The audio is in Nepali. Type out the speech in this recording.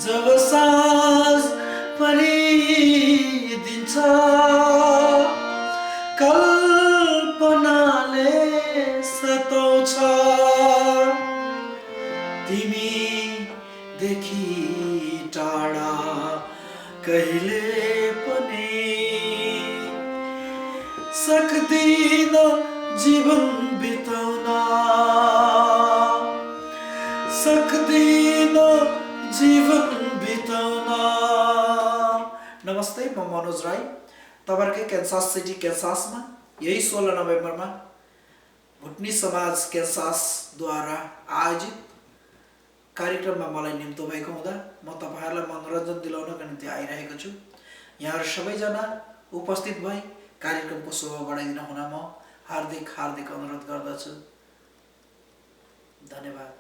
जब साँझ परिदिन्छ कल्पनाले सताउँछ तिमीदेखि टाढा कहिले पनि सक्दिन जीवन बिताउन सक्दिन जीवन बिताउन। नमस्ते, म मनोज राई। तपाईहरुकै क्यान्सास सिटी क्यान्सासमा यही 16 नोभेम्बरमा भुटनी समाज क्यान्सासद्वारा आयोजित कार्यक्रममा मलाई निम्तो भएको हुँदा म तपाईहरुलाई मनोरञ्जन दिलाउनका निम्ति आइरहेको छु। यहाँहरु सबैजना उपस्थित भई कार्यक्रमको शोभा बढाइदिन हुन म हार्दिक अनुरोध गर्दछु। धन्यवाद।